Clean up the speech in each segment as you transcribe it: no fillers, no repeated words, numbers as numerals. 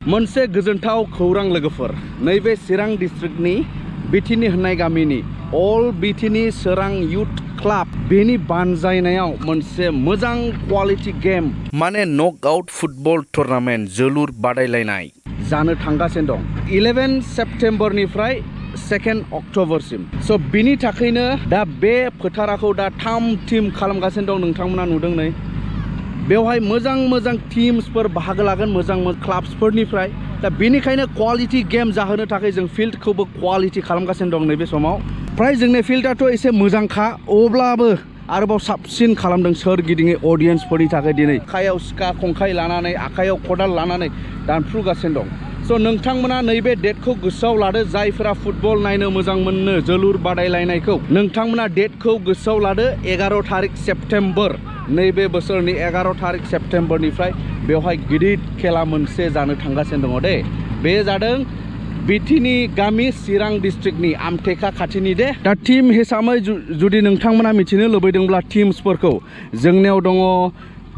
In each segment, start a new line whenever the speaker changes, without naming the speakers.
मोनसे गोजोनथाव खौरां लोगोफोर नैबे चिरां डिस्ट्रिक्टनि बेटिनि होननाय गामिनि अल बेटिनि स्वrang युथ क्लाब बेनि बानजायनायाव मोनसे मोजां क्वालिटी गेम माने नकआउट फुटबल टुर्नामेन्ट जोलुर बादायलायनाय जानो थांगासिनो दं 11 सेप्तेम्बरनिफ्राय 2 अक्ट'बरसिम स' बिनि थाखायनो दा बे फोथारखौ दा थाम टीम खालामगासिनो दं नोंथांमोना नुदों नै बेवहाय मोजां टीम्सफोर बाहागो लागोन मोजां क्लाब्सफोरनिफ्राय दा बेनिखायनो क्वालिटी गेम जाहोनो थाखाय जों फिल्डखौबो क्वालिटी खालामगासिनो दं नैबे समाव प्राय जोंनि फिल्डआथ' एसे मोजांखा अब्लाबो आरोबाव साबसिन खालामदों सोरगिदिङै अडियन्सफोरनि थाखाय दिनै आखायाव सिखा खंखाइ लानानै आखायाव खदाल लानानै दानफ्रुगासिनो दं स' नोंथांमोना नैबे डेटखौ गोसोआव लादो जायफोरा फुटबल नायनो मोजां मोनो जोलुर बादायलायनायखौ नोंथांमोना डेटखौ गोसोआव लादो 11 तारिख सेप्तेम्बर नैबे बोसोरनि 11 तारिख सेप्तेम्बरनिफ्राय बेवहाय गिदिर खेला मोनसे जानो थांगासिनो दङ दे बे जादों बेटिनि गामि चिरां डिस्ट्रिक्टनि आमटेका खाथिनि दे दा टीम हिसाबै जुदि नोंथांमोना मिथिनो लुबैदोंब्ला टीम्सफोरखौ जोंनियाव दङ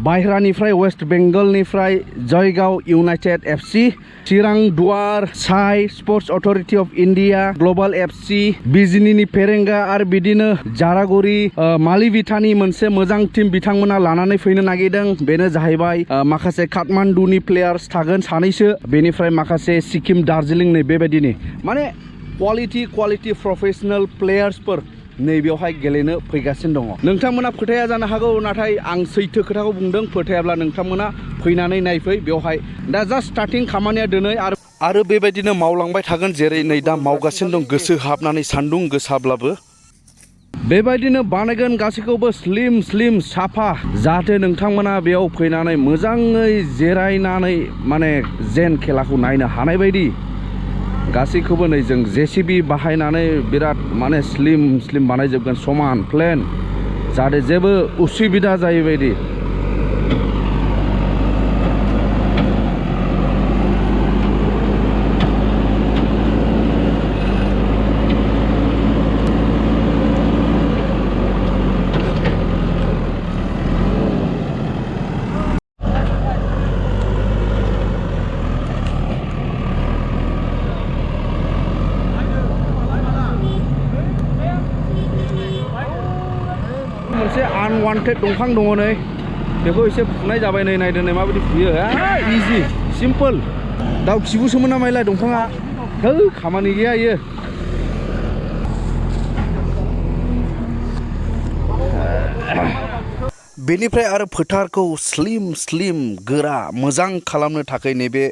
बाहेरानिफ्राय वेस्ट बेंगलनिफ्राय Jaigaon United FC Chirang Duar SAI Sports Authority of India Global FC बिजिनिनि फेरेंगा आरो बिदिनो जारागुरि मालिबिटानि मोनसे मोजां टीम बिथांमोना लानानै फैनो नागिरदों बेनो जाहैबाय माखासे काठमान्डुनि प्लेयार्स थागोन सानैसो बेनिफ्राय माखासे सिक्किम दार्जिलिंनि बेबायदिनि माने क्वालिटी प्रोफेशनेल प्लेयार्सफोर नैबेयावहाय गेलेनो फैगासिनो दङ नोंथांमोना फोथाया जानो हागौ नाथाय आं सैथो खोथाखौ बुंदों फोथायाब्ला नोंथांमोना फैनानै नायफै बेवहाय दा जास्ट स्टार्टिं खामानिया दिनै आरो बेबायदिनो मावलांबाय थागोन जेरै नै दा मावगासिनो दं गोसो हाबनानै सान्दुं गोसाब्लाबो बेबायदिनो बानायगोन गासैखौबो स्लिम साफा जाहाथे नोंथांमोना बेयाव फैनानै मोजाङै जिरायनानै माने जेन खेलाखौ नायनो हानाय बायदि गासैखौबो नै जों जेसिबि बाहायनानै बिराद माने स्लिम बानायजोबगोन समान प्लेन जाहाथे जेबो उसुबिदा जायै बायदि मोनसे आनवान्टेड दंफां दङ नै बेखौ एसे फुनाय जाबाय नै नायदो नै माबायदि फुयो इजि सिम्पोल दाउ खिबुसोमोन नामायलाय दंफाङा खामानि गैया इयो बेनिफ्राय आरो फोथारखौ स्लिम गोरा मोजां खालामनो थाखाय नैबे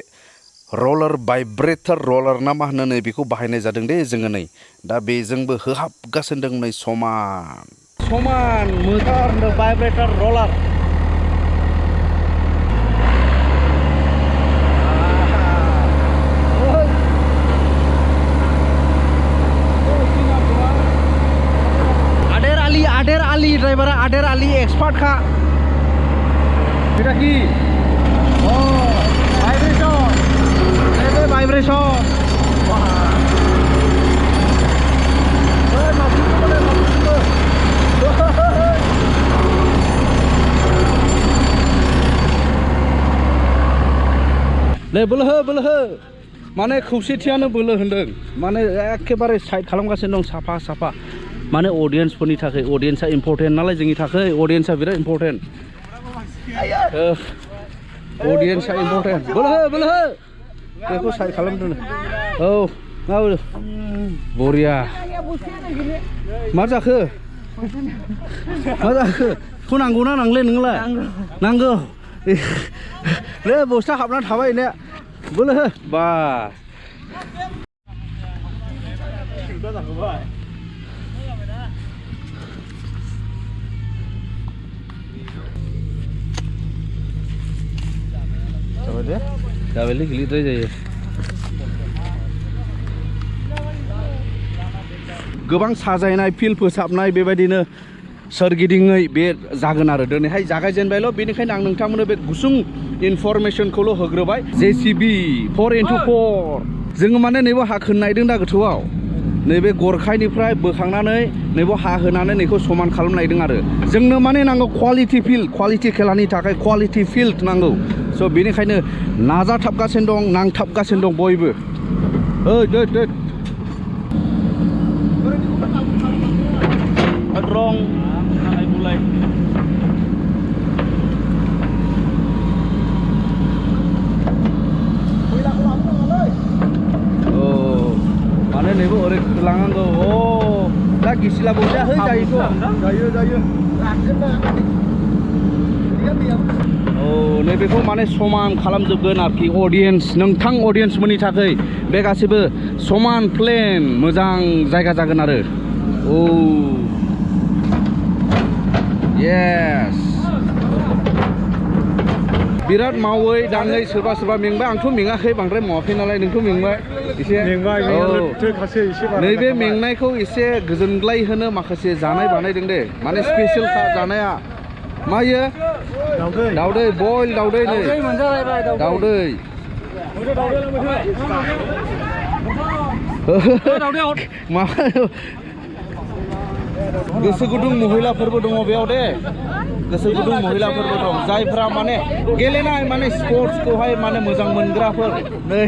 रलार भाइब्रेटर रलार ना मा होनो नै बेखौ बाहायनाय जादों दे जोङो नै दा बेजोंबो होहाबगासिनो दं नै समान मोजां भाइब्रेटर रलार आदेर आली ड्राइभारा आदेर आली एक्सपार्ट खा এটা কি ও ভাইব্রেশন ले बोलो हो माने खौसेथियानो बोलो होनदों माने एखेबारे साइड खालामगासिनो दं साफा माने अडियन्सफोरनि थाखाय अडियन्सआ इम्पर्टेन्ट नालाय जोंनि थाखाय अडियन्सआ बिराद इम्पर्टेन्ट अडियन्सआ इम्पर्टेन्ट बोलो हो बेखौ साइड खालामदों औ बरिया मा जाखो खौ नांगौना नांले नोंलाय नांगौ ले बस्था हाबना थाबाय ने बोलो हो बा जाबायलै गिलिद्राय जायो गोबां साजायनाय फिल्ड फोसाबनाय बेबायदिनो सोरगिदिङै बे जागोन आरो दिनैहाय जागायजेनबायल' बेनिखायनो आं नोंथांमोननो बे गुसुं इनफरमेसनखौल' होग्रोबाय जेसिबि 4x4 जोङो माने नैबो हा खोनायदों दा गोथौआव नैबे गरखाइनिफ्राय बोखांनानै नैबे हा होनानै नैखौ समान खालामनायदों आरो जोंनो माने नांगौ क्वालिटी फिल्ड क्वालिटी खेलानि थाखाय क्वालिटी फिल्ड नांगौ स' स' बेनिखायनो नाजाथाबगासिनो दं नांथाबगासिनो दं बयबो रं नालाय बुलाय माने नैबो ओरै खोलांनांगौ दा गिसिलाबो जायोथ' जायो नैबेखौ माने समान खालामजोबगोन आरोखि अडियेन्स नोंथां अडियेन्सफोरनि थाखाय बे गासैबो समान प्लेन मोजां जायगा जागोन आरो येस बिराद मावै दाङै सोरबा मेंबाय आंथ' मेङाखै बांद्राय मावाखै नालाय नोंथ' मेंबाय एसे नैबे मेंनायखौ एसे गोजोनग्लाय होनो माखासे जानाय बानायदों दे माने स्पेशेल जानाया मायो दाउदै बयल दाउदै नै दाउदै माबा गोसो गुदुं महिलाफोरबो दङ बेयाव दे गोसो गुदुं महिलाफोरबो दं जायफ्रा माने गेलेनाय माने स्पर्ट्सखौहाय माने मोजां मोनग्राफोर नै